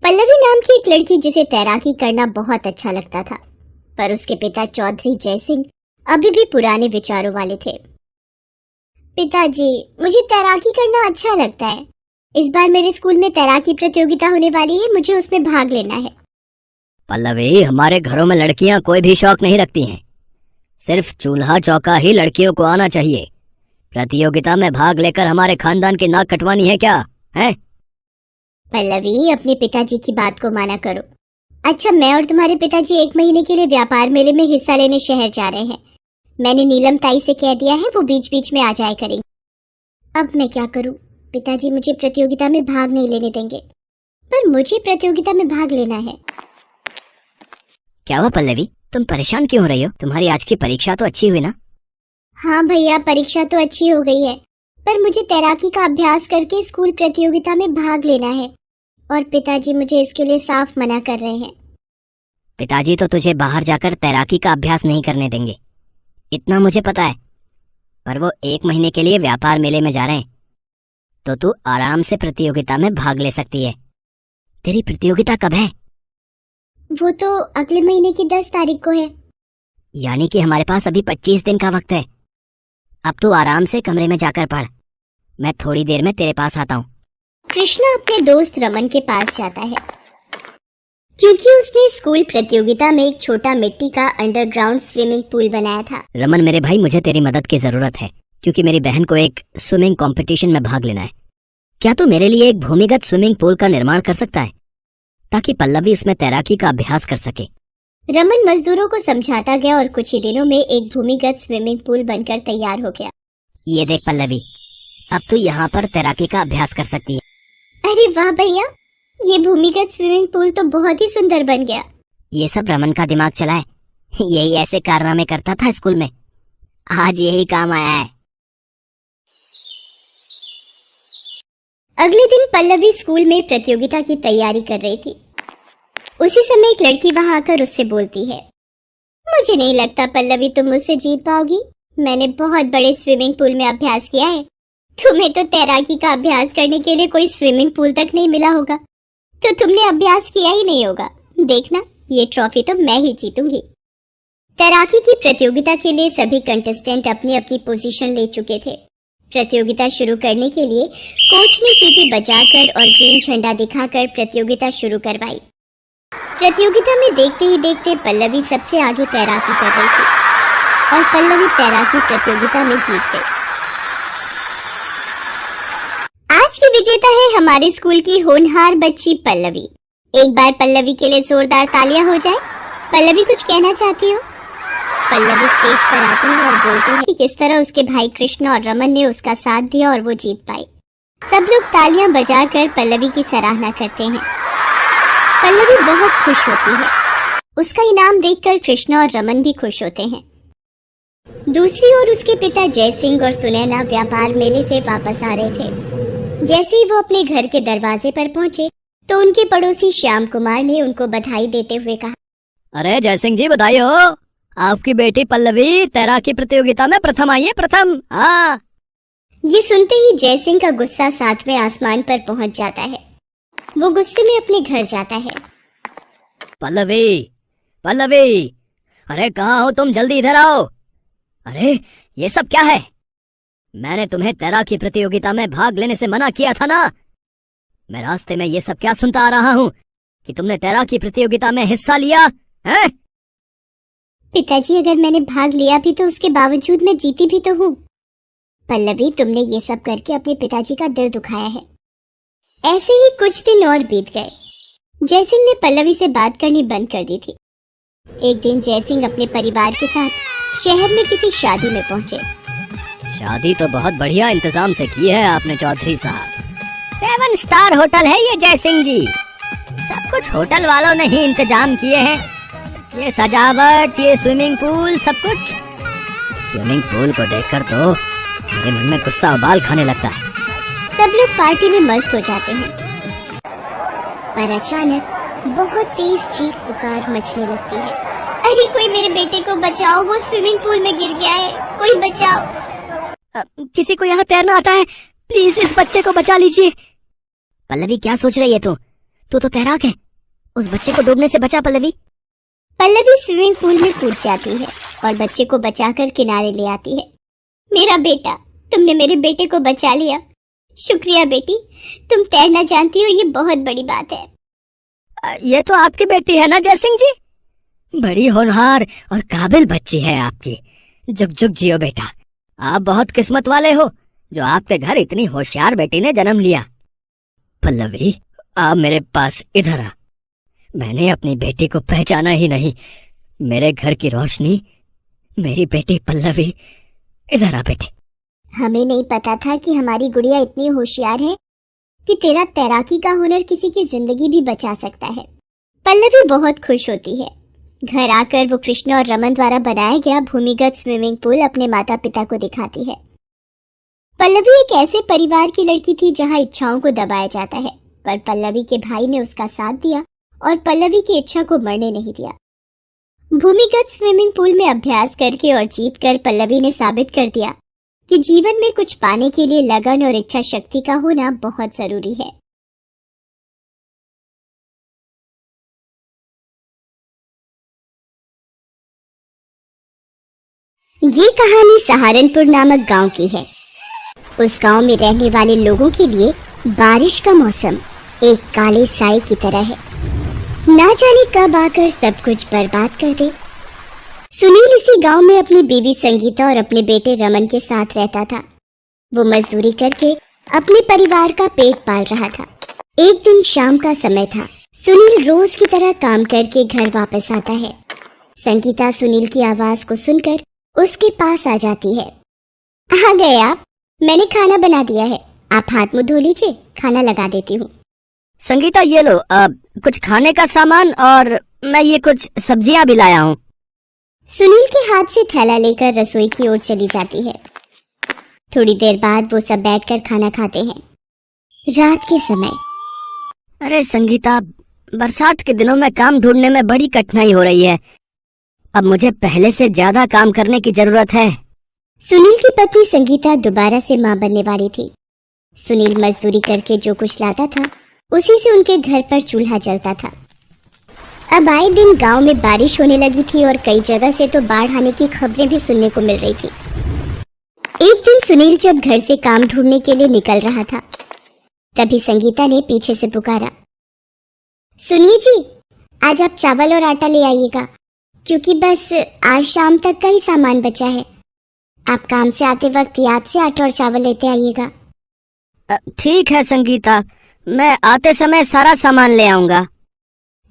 पल्लवी नाम की एक लड़की जिसे तैराकी करना बहुत अच्छा लगता था, पर उसके पिता चौधरी जय सिंह अभी भी पुराने विचारों वाले थे। पिताजी, मुझे तैराकी करना अच्छा लगता है। इस बार मेरे स्कूल में तैराकी प्रतियोगिता होने वाली है, मुझे उसमें भाग लेना है। पल्लवी, हमारे घरों में लड़कियां कोई भी शौक नहीं रखती हैं। सिर्फ चूल्हा चौका ही लड़कियों को आना चाहिए। प्रतियोगिता में भाग लेकर हमारे खानदान की नाक कटवानी है क्या है? पल्लवी, अपने पिताजी की बात को माना करो। अच्छा, मैं और तुम्हारे पिताजी 1 महीने के लिए व्यापार मेले में हिस्सा लेने शहर जा रहे हैं। मैंने नीलम ताई से कह दिया है, वो बीच बीच में आ जाया करेंगे। अब मैं क्या करूं? पिताजी मुझे प्रतियोगिता में भाग नहीं लेने देंगे, पर मुझे प्रतियोगिता में भाग लेना है। क्या हुआ पल्लवी, तुम परेशान क्यों हो रही हो? तुम्हारी आज की परीक्षा तो अच्छी हुई ना? हाँ भैया, परीक्षा तो अच्छी हो गई है, पर मुझे तैराकी का अभ्यास करके स्कूल प्रतियोगिता में भाग लेना है और पिताजी मुझे इसके लिए साफ मना कर रहे हैं। पिताजी तो तुझे बाहर जाकर तैराकी का अभ्यास नहीं करने देंगे, इतना मुझे पता है। पर वो 1 महीने के लिए व्यापार मेले में जा रहे हैं, तो तू आराम से प्रतियोगिता में भाग ले सकती है। तेरी प्रतियोगिता कब है? वो तो अगले महीने की 10 तारीख को है। यानी कि हमारे पास अभी 25 दिन का वक्त है। अब तू आराम से कमरे में जाकर पढ़, मैं थोड़ी देर में तेरे पास आता हूँ। कृष्णा अपने दोस्त रमन के पास जाता है, क्योंकि उसने स्कूल प्रतियोगिता में एक छोटा मिट्टी का अंडरग्राउंड स्विमिंग पूल बनाया था। रमन मेरे भाई, मुझे तेरी मदद की जरूरत है, क्योंकि मेरी बहन को एक स्विमिंग कंपटीशन में भाग लेना है। क्या तू मेरे लिए एक भूमिगत स्विमिंग पूल का निर्माण कर सकता है, ताकि पल्लवी उसमें तैराकी का अभ्यास कर सके? रमन मजदूरों को समझाता गया और कुछ ही दिनों में एक भूमिगत स्विमिंग पूल बनकर तैयार हो गया। ये देख पल्लवी, अब तू यहाँ पर तैराकी का अभ्यास कर सकती है। अरे वाह भैया, ये भूमिगत स्विमिंग पूल तो बहुत ही सुंदर बन गया। ये सब रमन का दिमाग चला है, यही ऐसे कारनामे करता था स्कूल में, आज यही काम आया है। अगले दिन पल्लवी स्कूल में प्रतियोगिता की तैयारी कर रही थी। उसी समय एक लड़की वहां आकर उससे बोलती है, मुझे नहीं लगता पल्लवी तुम मुझसे जीत पाओगी। मैंने बहुत बड़े स्विमिंग पूल में अभ्यास किया है। तुम्हें तो तैराकी का अभ्यास करने के लिए कोई स्विमिंग पूल तक नहीं मिला होगा, तो तुमने अभ्यास किया ही नहीं होगा। देखना, ये ट्रॉफी तो मैं ही जीतूंगी। तैराकी की प्रतियोगिता के लिए सभी कंटेस्टेंट अपनी अपनी पोजीशन ले चुके थे। प्रतियोगिता शुरू करने के लिए कोच ने सीटी बजाकर और ग्रीन झंडा दिखाकर प्रतियोगिता शुरू करवाई। प्रतियोगिता में देखते ही देखते पल्लवी सबसे आगे तैराकी कर रही थी और पल्लवी तैराकी प्रतियोगिता में जीत गई। आज की विजेता है हमारे स्कूल की होनहार बच्ची पल्लवी। एक बार पल्लवी के लिए जोरदार तालियां हो जाए। पल्लवी, कुछ कहना चाहती हो? पल्लवी स्टेज पर आती है और बोलती है कि किस तरह उसके भाई कृष्ण और रमन ने उसका साथ दिया और वो जीत पाई। सब लोग तालियां बजाकर पल्लवी की सराहना करते हैं। पल्लवी बहुत खुश होती है। उसका इनाम देखकर कृष्ण और रमन भी खुश होते हैं। दूसरी ओर उसके पिता जय सिंह और सुनैना व्यापार मेले से वापस आ रहे थे। जैसे ही वो अपने घर के दरवाजे पर पहुंचे तो उनके पड़ोसी श्याम कुमार ने उनको बधाई देते हुए कहा, अरे जय सिंह जी, बधाई हो, आपकी बेटी पल्लवी तैराकी प्रतियोगिता में प्रथम आई है, प्रथम। हाँ। ये सुनते ही जय सिंह का गुस्सा 7वें आसमान पर पहुंच जाता है। वो गुस्से में अपने घर जाता है। पल्लवी, पल्लवी, अरे कहाँ हो तुम? जल्दी इधर आओ। अरे ये सब क्या है? मैंने तुम्हें तैराकी प्रतियोगिता में भाग लेने से मना किया था ना। मैं रास्ते में ये सब क्या सुनता आ रहा हूँ कि तुमने तैराकी प्रतियोगिता में हिस्सा लिया है? पिताजी, अगर मैंने भाग लिया भी तो उसके बावजूद मैं जीती भी तो हूँ। पल्लवी, तुमने ये सब करके अपने पिताजी का दिल दुखाया है। ऐसे ही कुछ दिन और बीत गए। जयसिंह ने पल्लवी से बात करनी बंद कर दी थी। एक दिन जयसिंह अपने परिवार के साथ शहर में किसी शादी में पहुंचे। शादी तो बहुत बढ़िया इंतजाम से की है आपने चौधरी साहब। 7 स्टार होटल है ये जयसिंह जी। सब कुछ होटल वालों ने ही इंतजाम किए हैं। ये सजावट, ये स्विमिंग पूल, सब कुछ। स्विमिंग पूल को देखकर तो मेरे मन में गुस्सा उबाल खाने लगता है। सब लोग पार्टी में मस्त हो जाते हैं, पर अचानक बहुत तेज चीख पुकार मचने लगती है। अरे कोई मेरे बेटे को बचाओ, वो स्विमिंग पूल में गिर गया है, कोई बचाओ। किसी को यहाँ तैरना आता है? प्लीज इस बच्चे को बचा लीजिए। पल्लवी, क्या सोच रही है तू? तू तो तैराक है, उस बच्चे को डूबने से बचा पल्लवी। पल्लवी स्विमिंग पूल में कूद जाती है और बच्चे को बचाकर किनारे ले आती है। मेरा बेटा, तुमने मेरे बेटे को बचा लिया। शुक्रिया बेटी, तुम तैरना जानती हो, ये बहुत बड़ी बात है। ये तो आपकी बेटी है ना जय सिंह जी? बड़ी होनहार और काबिल बच्ची है आपकी। जुग जुग जियो बेटा, आप बहुत किस्मत वाले हो जो आपके घर इतनी होशियार बेटी ने जन्म लिया। पल्लवी, आप मेरे पास इधर आ। मैंने अपनी बेटी को पहचाना ही नहीं। मेरे घर की रोशनी, मेरी बेटी पल्लवी, इधर आ बेटे। हमें नहीं पता था कि हमारी गुड़िया इतनी होशियार है कि तेरा तैराकी का हुनर किसी की जिंदगी भी बचा सकता है। पल्लवी बहुत खुश होती है। घर आकर वो कृष्ण और रमन द्वारा बनाया गया भूमिगत स्विमिंग पूल अपने माता पिता को दिखाती है। पल्लवी एक ऐसे परिवार की लड़की थी जहां इच्छाओं को दबाया जाता है, पर पल्लवी के भाई ने उसका साथ दिया और पल्लवी की इच्छा को मरने नहीं दिया। भूमिगत स्विमिंग पूल में अभ्यास करके और जीत कर पल्लवी ने साबित कर दिया कि जीवन में कुछ पाने के लिए लगन और इच्छा शक्ति का होना बहुत जरूरी है। ये कहानी सहारनपुर नामक गांव की है। उस गांव में रहने वाले लोगों के लिए बारिश का मौसम एक काले साए की तरह है, ना जाने कब आकर सब कुछ बर्बाद कर दे। सुनील इसी गांव में अपनी बीवी संगीता और अपने बेटे रमन के साथ रहता था। वो मजदूरी करके अपने परिवार का पेट पाल रहा था। एक दिन शाम का समय था। सुनील रोज की तरह काम करके घर वापस आता है। संगीता सुनील की आवाज को सुनकर उसके पास आ जाती है। आ गए आप, मैंने खाना बना दिया है, आप हाथ मुंह धो लीजिए, खाना लगा देती हूँ। संगीता ये लो, कुछ खाने का सामान और मैं ये कुछ सब्जियां भी लाया हूँ। सुनील के हाथ से थैला लेकर रसोई की ओर चली जाती है। थोड़ी देर बाद वो सब बैठकर खाना खाते हैं। रात के समय। अरे संगीता, बरसात के दिनों में काम ढूंढने में बड़ी कठिनाई हो रही है। अब मुझे पहले से ज्यादा काम करने की जरूरत है। सुनील की पत्नी संगीता दोबारा से मां बनने वाली थी। सुनील मजदूरी करके जो कुछ लाता था उसी से उनके घर पर चूल्हा जलता था। अब आए दिन गांव में बारिश होने लगी थी और कई जगह से तो बाढ़ आने की खबरें भी सुनने को मिल रही थी। एक दिन सुनील जब घर से काम ढूंढने के लिए निकल रहा था, तभी संगीता ने पीछे से पुकारा, सुनिए जी, आज आप चावल और आटा ले आइएगा, क्योंकि बस आज शाम तक का ही सामान बचा है। आप काम से आते वक्त याद से आटा और चावल लेते आइएगा। ठीक है संगीता, मैं आते समय सारा सामान ले आऊंगा।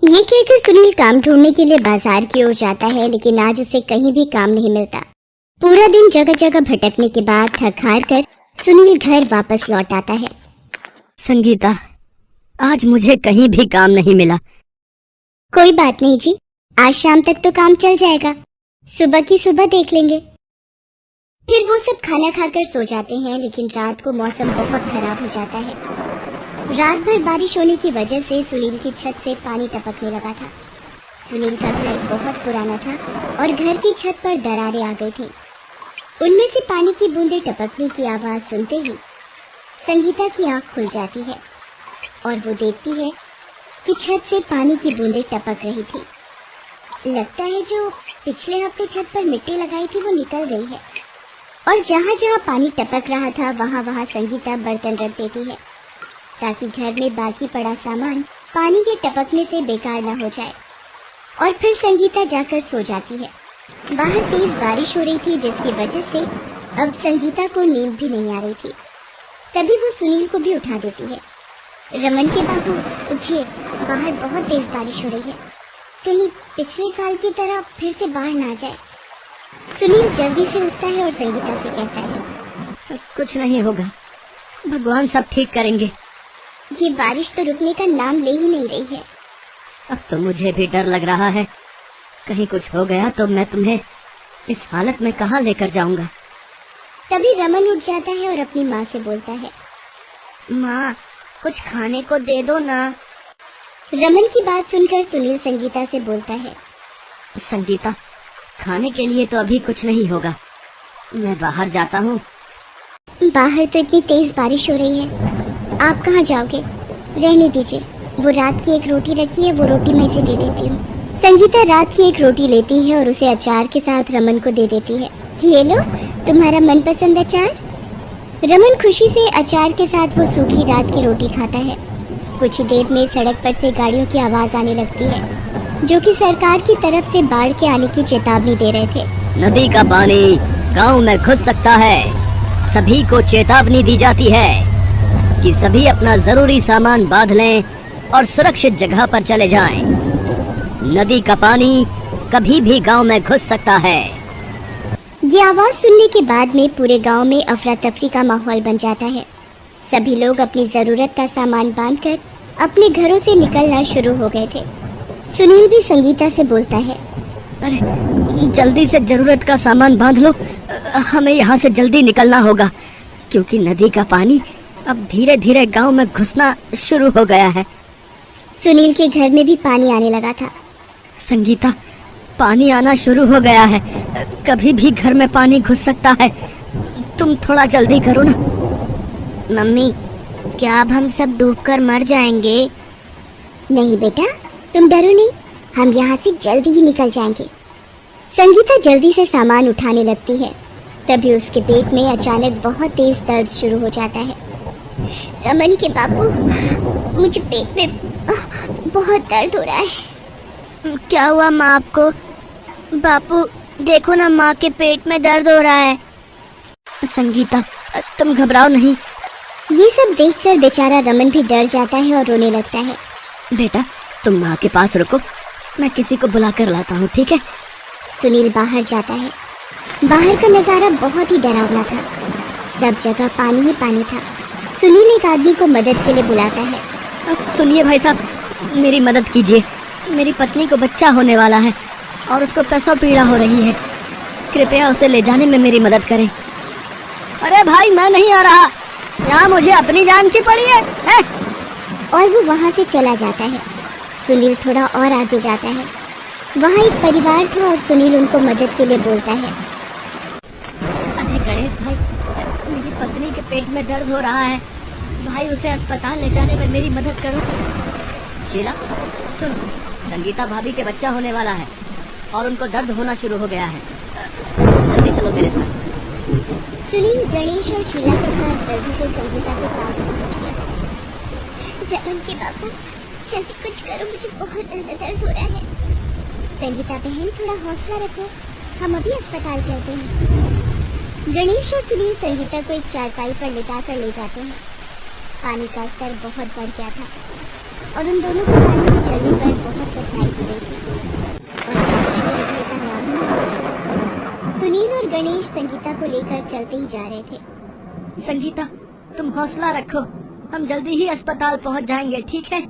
ये कहकर सुनील काम ढूंढने के लिए बाजार की ओर जाता है, लेकिन आज उसे कहीं भी काम नहीं मिलता। पूरा दिन जगह जगह भटकने के बाद थक हार कर सुनील घर वापस लौट आता है। संगीता, आज मुझे कहीं भी काम नहीं मिला। कोई बात नहीं जी, आज शाम तक तो काम चल जाएगा, सुबह की सुबह देख लेंगे। फिर वो सब खाना खाकर सो जाते हैं, लेकिन रात को मौसम बहुत खराब हो जाता है। रात भर बारिश होने की वजह से सुनील की छत से पानी टपकने लगा था। सुनील का घर बहुत पुराना था और घर की छत पर दरारें आ गई थी। उनमें से पानी की बूंदें टपकने की आवाज सुनते ही संगीता की आंख खुल जाती है और वो देखती है कि छत से पानी की बूंदें टपक रही थी। लगता है जो पिछले हफ्ते छत पर मिट्टी लगाई थी वो निकल गई है, और जहाँ जहाँ पानी टपक रहा था वहाँ वहाँ संगीता बर्तन रख देती है ताकि घर में बाकी पड़ा सामान पानी के टपकने से बेकार न हो जाए। और फिर संगीता जाकर सो जाती है। बाहर तेज बारिश हो रही थी, जिसकी वजह से अब संगीता को नींद भी नहीं आ रही थी। तभी वो सुनील को भी उठा देती है। रमन के बाबू, उठिए, बाहर बहुत तेज बारिश हो रही है, कहीं पिछले साल की तरह फिर से बाढ़ ना जाए। सुनील जल्दी से उठता है और संगीता से कहता है, कुछ नहीं होगा, भगवान सब ठीक करेंगे। ये बारिश तो रुकने का नाम ले ही नहीं रही है। अब तो मुझे भी डर लग रहा है, कहीं कुछ हो गया तो मैं तुम्हें इस हालत में कहाँ लेकर जाऊंगा। तभी रमन उठ जाता है और अपनी माँ से बोलता है, माँ, कुछ खाने को दे दो ना। रमन की बात सुनकर सुनील संगीता से बोलता है, संगीता, खाने के लिए तो अभी कुछ नहीं होगा, मैं बाहर जाता हूँ। बाहर तो इतनी तेज बारिश हो रही है, आप कहाँ जाओगे? रहने दीजिए, वो रात की एक रोटी रखी है, वो रोटी मैं इसे दे देती हूँ। संगीता रात की एक रोटी लेती है और उसे अचार के साथ रमन को दे देती है। ये लो तुम्हारा मनपसंद अचार। रमन खुशी से अचार के साथ वो सूखी रात की रोटी खाता है। कुछ ही देर में सड़क पर से गाड़ियों की आवाज आने लगती है, जो कि सरकार की तरफ से बाढ़ के आने की चेतावनी दे रहे थे। नदी का पानी गांव में घुस सकता है। सभी को चेतावनी दी जाती है कि सभी अपना जरूरी सामान बांध लें और सुरक्षित जगह पर चले जाएं। नदी का पानी कभी भी गांव में घुस सकता है। ये आवाज सुनने के बाद में पूरे गांव में अफरा तफरी का माहौल बन जाता है। सभी लोग अपनी जरूरत का सामान बांधकर अपने घरों से निकलना शुरू हो गए थे। सुनील भी संगीता से बोलता है, अरे जल्दी से जरूरत का सामान बांध लो, हमें यहाँ से जल्दी निकलना होगा क्योंकि नदी का पानी अब धीरे धीरे गांव में घुसना शुरू हो गया है। सुनील के घर में भी पानी आने लगा था। संगीता, पानी आना शुरू हो गया है, कभी भी घर में पानी घुस सकता है, तुम थोड़ा जल्दी करो ना। मम्मी, क्या अब हम सब डूबकर मर जाएंगे? नहीं बेटा, तुम डरो नहीं, हम यहाँ से जल्दी ही निकल जाएंगे। संगीता जल्दी से सामान उठाने लगती है। तभी उसके पेट में अचानक बहुत तेज दर्द शुरू हो जाता है। रमन के बापू, मुझे पेट में बहुत दर्द हो रहा है। क्या हुआ माँ आपको? बापू देखो ना, माँ के पेट में दर्द हो रहा है। संगीता, तुम घबराओ नहीं। ये सब देखकर बेचारा रमन भी डर जाता है और रोने लगता है। बेटा, तुम माँ के पास रुको, मैं किसी को बुला कर लाता हूँ, ठीक है? सुनील बाहर जाता है। बाहर का नज़ारा बहुत ही डरावना था। सब जगह पानी ही पानी था। सुनील एक आदमी को मदद के लिए बुलाता है। सुनिए भाई साहब, मेरी मदद कीजिए। मेरी पत्नी को बच्चा होने वाला है और उसको प्रसव पीड़ा हो रही है। कृपया उसे ले जाने में मेरी मदद करें। अरे भाई, मैं नहीं आ रहा, यहाँ मुझे अपनी जान की पड़ी है? और वो वहाँ से चला जाता है। सुनील थोड़ा और आगे जाता है। वहाँ एक परिवार था और सुनील उनको मदद के लिए बोलता है। अरे गणेश भाई, मेरी पत्नी के पेट में दर्द हो रहा है भाई, उसे अस्पताल ले जाने में मेरी मदद करो। शीला सुन, संगीता भाभी के बच्चा होने वाला है और उनको दर्द होना शुरू हो गया है, जल्दी चलो मेरे साथ। सुनील गणेश और शीला के साथ जल्दी से संगीता के पास पहुंच गया। रमन के बापू, जल्दी कुछ करो, मुझे बहुत दर्द हो रहा है। संगीता बहन, थोड़ा हौसला रखो, हम अभी अस्पताल चलते हैं। गणेश और सुनील संगीता को एक चारपाई पर लिटा कर ले जाते हैं। पानी का स्तर बहुत बढ़ गया था और उन दोनों को पानी में चलने पर बहुत कठिनाई हो रही थी और लगने का नाम ही नहीं। सुनील और गणेश संगीता को लेकर चलते ही जा रहे थे। संगीता, तुम हौसला रखो, हम जल्दी ही अस्पताल पहुंच जाएंगे, ठीक है?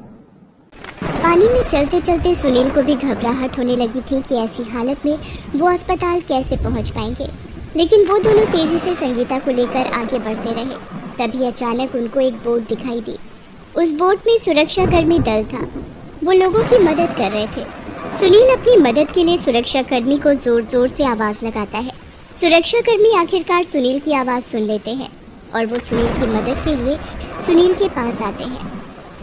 पानी में चलते चलते सुनील को भी घबराहट होने लगी थी कि ऐसी हालत में वो अस्पताल कैसे पहुंच पाएंगे, लेकिन वो दोनों तेजी से संगीता को लेकर आगे बढ़ते रहे। तभी अचानक उनको एक बोट दिखाई दी। उस बोट में सुरक्षाकर्मी दल था। वो लोगों की मदद कर रहे थे। सुनील अपनी मदद के लिए सुरक्षाकर्मी को जोर जोर से आवाज लगाता है। सुरक्षाकर्मी आखिरकार सुनील की आवाज सुन लेते हैं और वो सुनील की मदद के लिए सुनील के पास आते हैं।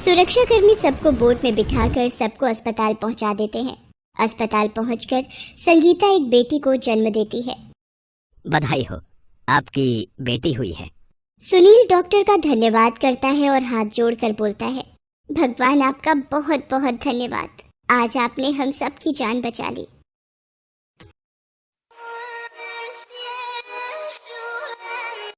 सुरक्षाकर्मी सबको बोट में बिठाकर सबको अस्पताल पहुंचा देते हैं। अस्पताल पहुंचकर संगीता एक बेटी को जन्म देती है। बधाई हो, आपकी बेटी हुई है। सुनील डॉक्टर का धन्यवाद करता है और हाथ जोड़कर बोलता है, भगवान आपका बहुत बहुत धन्यवाद, आज आपने हम सब की जान बचा ली।